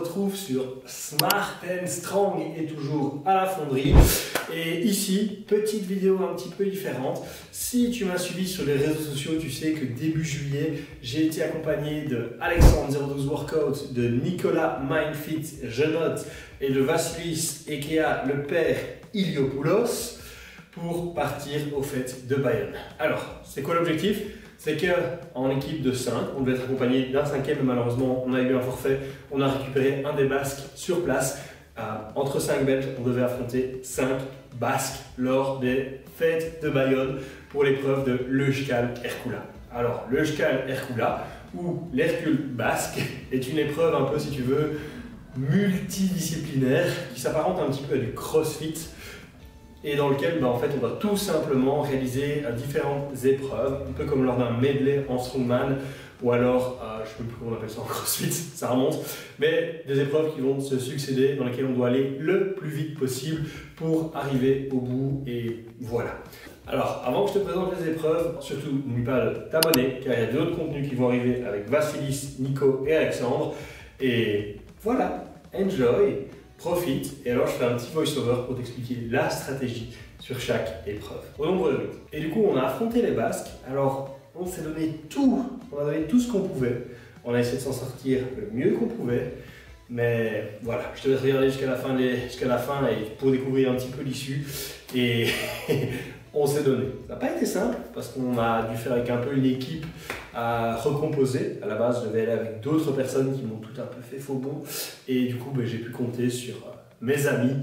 retrouve sur Smart & Strong et toujours à la fonderie. Et ici, petite vidéo un petit peu différente. Si tu m'as suivi sur les réseaux sociaux, tu sais que début juillet, j'ai été accompagné de Alexandre 012 Workout, de Nicolas Mindfit Genote et de Vassilis Ekea, le père Iliopoulos, pour partir aux fêtes de Bayonne. Alors, c'est quoi l'objectif? C'est qu'en équipe de 5, on devait être accompagné d'un cinquième, mais malheureusement, on a eu un forfait. On a récupéré un des Basques sur place. Entre 5 Belges, on devait affronter 5 Basques lors des fêtes de Bayonne pour l'épreuve de l'Euskal Herkula. Alors, l'Euskal Herkula, ou l'Hercule basque, est une épreuve un peu, si tu veux, multidisciplinaire, qui s'apparente un petit peu à du crossfit, et dans lequel en fait, on va tout simplement réaliser différentes épreuves, un peu comme lors d'un medley en strongman, ou alors, je ne sais plus comment on appelle ça en crossfit, ça remonte, mais des épreuves qui vont se succéder, dans lesquelles on doit aller le plus vite possible pour arriver au bout, et voilà. Alors, avant que je te présente les épreuves, surtout n'oublie pas de t'abonner, car il y a d'autres contenus qui vont arriver avec Vassilis, Nico et Alexandre, et voilà, enjoy! Profite, et alors je fais un petit voice-over pour t'expliquer la stratégie sur chaque épreuve. Au nombre de minutes. Et du coup, on a affronté les Basques. Alors, on s'est donné tout, on a donné tout ce qu'on pouvait. On a essayé de s'en sortir le mieux qu'on pouvait. Mais voilà, je te laisse regarder jusqu'à la fin et pour découvrir un petit peu l'issue. Et on s'est donné. Ça n'a pas été simple parce qu'on a dû faire avec un peu une équipe à recomposer. À la base, je devais aller avec d'autres personnes qui m'ont tout un peu fait faux bond. Et du coup, j'ai pu compter sur mes amis,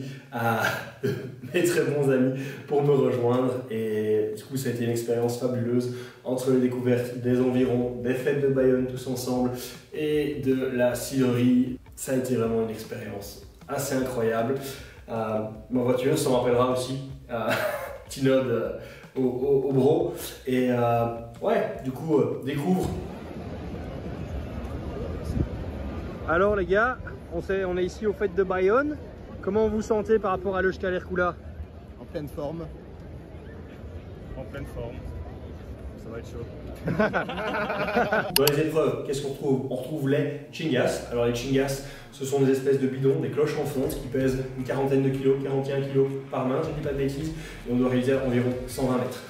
mes très bons amis, pour me rejoindre. Et du coup, ça a été une expérience fabuleuse entre les découvertes des environs, des fêtes de Bayonne tous ensemble et de la cidrerie. Ça a été vraiment une expérience assez incroyable. Ma voiture s'en rappellera aussi. Petit nod au bro. Et ouais, du coup, découvre. Alors les gars, on est ici aux fêtes de Bayonne. Comment vous sentez par rapport à l'Euskal Herkula? En pleine forme. En pleine forme. Ça va être chaud. Dans les épreuves, qu'est-ce qu'on retrouve? On retrouve les chingas. Alors les chingas, ce sont des espèces de bidons, des cloches en fonte qui pèsent une quarantaine de kilos, 41 kilos par main, je ne dis pas de bêtises, et on doit réaliser environ 120 mètres.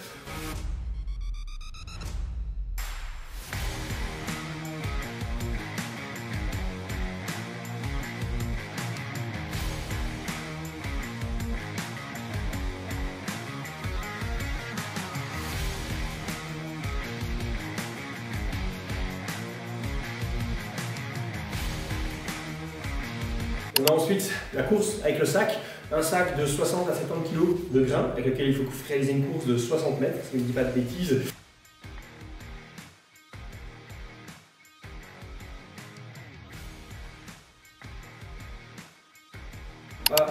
On a ensuite la course avec le sac, un sac de 60 à 70 kg de grains avec lequel il faut réaliser une course de 60 mètres, si je ne dis pas de bêtises.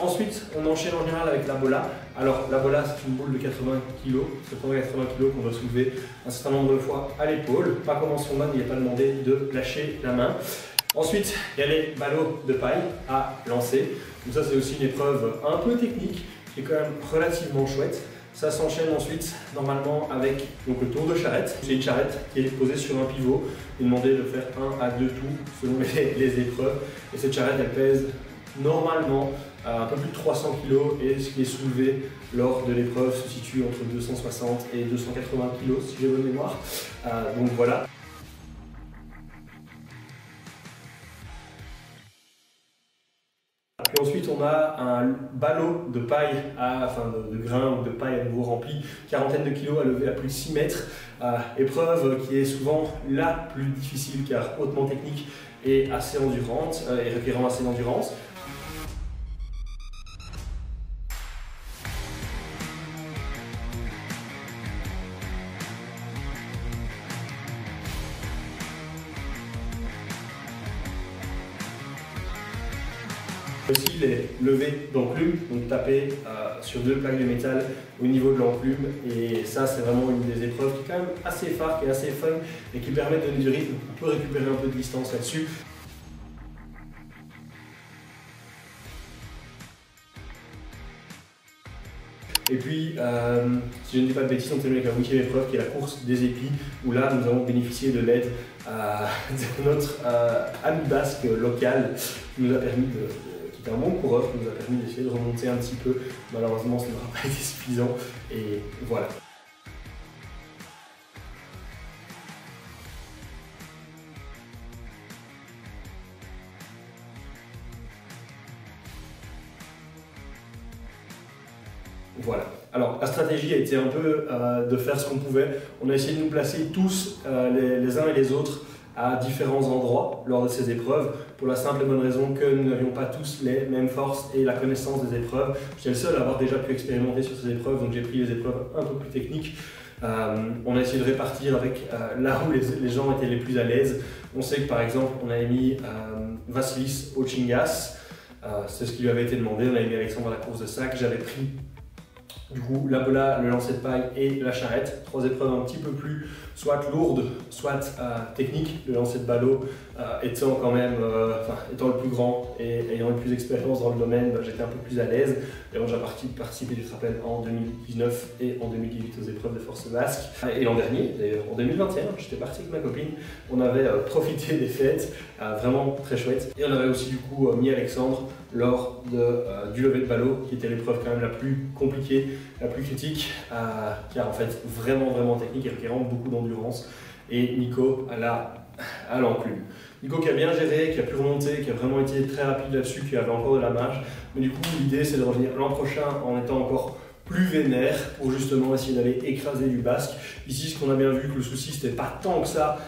Ensuite, on enchaîne en général avec la bola. Alors, la bola, c'est une boule de 80 kg, 80 kg qu'on doit soulever un certain nombre de fois à l'épaule. Pas comme en strongman, il n'est pas demandé de lâcher la main. Ensuite, il y a les ballots de paille à lancer. Donc ça, c'est aussi une épreuve un peu technique, qui est quand même relativement chouette. Ça s'enchaîne ensuite, normalement, avec donc, le tour de charrette. C'est une charrette qui est posée sur un pivot. Il est demandé de faire 1 à 2 tours selon les épreuves. Et cette charrette, elle pèse normalement un peu plus de 300 kg et ce qui est soulevé lors de l'épreuve se situe entre 260 et 280 kg, si j'ai bonne mémoire. Donc voilà. Puis ensuite, on a un ballot de paille, de grains ou de paille à nouveau rempli, quarantaine de kilos à lever à plus de 6 mètres. Épreuve qui est souvent la plus difficile car hautement technique et assez endurante, et requérant assez d'endurance. Aussi les levées d'enclume, donc taper sur 2 plaques de métal au niveau de l'enclume, et ça c'est vraiment une des épreuves qui est quand même assez phare, qui est assez fun et qui permet de donner du rythme. On peut récupérer un peu de distance là-dessus. Et puis, si je ne dis pas de bêtises, on termine avec la 8e épreuve qui est la course des épis, où là nous avons bénéficié de l'aide de notre ami basque local qui nous a permis qui était un bon coureur, qui nous a permis d'essayer de remonter un petit peu. Malheureusement, ça n'aura pas été suffisant et voilà. Voilà. Alors la stratégie a été un peu de faire ce qu'on pouvait. On a essayé de nous placer tous les uns et les autres à différents endroits lors de ces épreuves, pour la simple et bonne raison que nous n'avions pas tous les mêmes forces et la connaissance des épreuves. J'étais le seul à avoir déjà pu expérimenter sur ces épreuves, donc j'ai pris les épreuves un peu plus techniques. On a essayé de répartir avec là où les gens étaient les plus à l'aise. On sait que par exemple on avait mis Vasilis au Chingas, c'est ce qui lui avait été demandé. On avait mis Alexandre à la course de sac. J'avais pris du coup la bola, le lancer de paille et la charrette. 3 épreuves un petit peu plus soit lourdes, soit techniques. Le lancer de ballot étant quand même, étant le plus grand et ayant le plus d'expérience dans le domaine, j'étais un peu plus à l'aise. Et donc j'ai participé, je te rappelle, en 2019 et en 2018 aux épreuves de force basque. Et l'an dernier, d'ailleurs, en 2021, j'étais parti avec ma copine. On avait profité des fêtes, vraiment très chouette. Et on avait aussi du coup mis Alexandre lors du lever de ballot, qui était l'épreuve quand même la plus compliquée, la plus critique, car en fait vraiment technique et requérant beaucoup d'endurance. Et Nico à l'enclume. Nico qui a bien géré, qui a pu remonter, qui a vraiment été très rapide là-dessus, qui avait encore de la marge. Mais du coup, l'idée c'est de revenir l'an prochain en étant encore plus vénère pour justement essayer d'aller écraser du basque. Ici, ce qu'on a bien vu, que le souci c'était pas tant que ça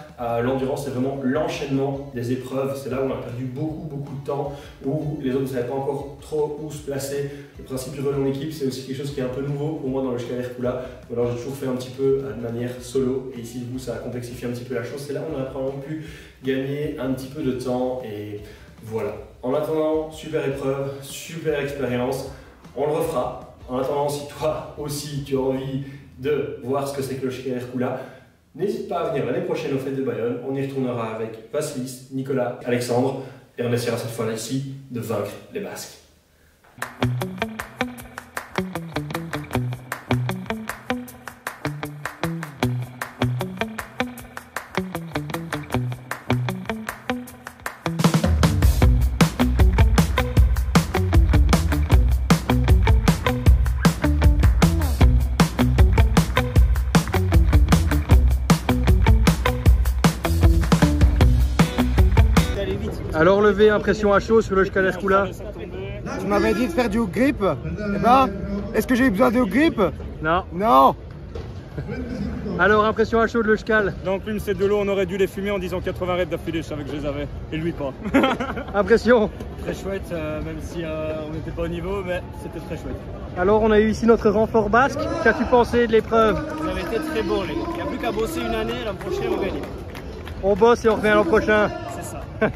l'endurance, c'est vraiment l'enchaînement des épreuves. C'est là où on a perdu beaucoup de temps, où les autres ne savaient pas encore trop où se placer. Le principe du relais en équipe, c'est aussi quelque chose qui est un peu nouveau pour moi dans le Shkaler Kula. Alors j'ai toujours fait un petit peu de manière solo, et ici du coup ça a complexifié un petit peu la chose. C'est là où on a vraiment pu gagner un petit peu de temps, et voilà. En attendant, super épreuve, super expérience, on le refera. En attendant, si toi aussi tu as envie de voir ce que c'est que le Shkaler Kula, n'hésite pas à venir l'année prochaine aux fêtes de Bayonne. On y retournera avec Vasilis, Nicolas, Alexandre, et on essaiera cette fois-là ici de vaincre les Basques. Alors levé, impression à chaud sur le Shkaler Kula. Tu m'avais dit de faire du hook grip. Eh ben, est-ce que j'ai besoin de hook grip? Non. Non. Alors impression à chaud de le Shkal. Donc l'une c'est de l'eau, on aurait dû les fumer en disant 80 reps d'affilée, je savais que je les avais. Et lui pas. Impression. Très chouette, même si on n'était pas au niveau, mais c'était très chouette. Alors on a eu ici notre renfort basque. Qu'as-tu pensé de l'épreuve? Vous avez été très bons les gars. Il n'y a plus qu'à bosser une année, l'an prochain on gagne. On bosse et on revient l'an prochain. C'est ça.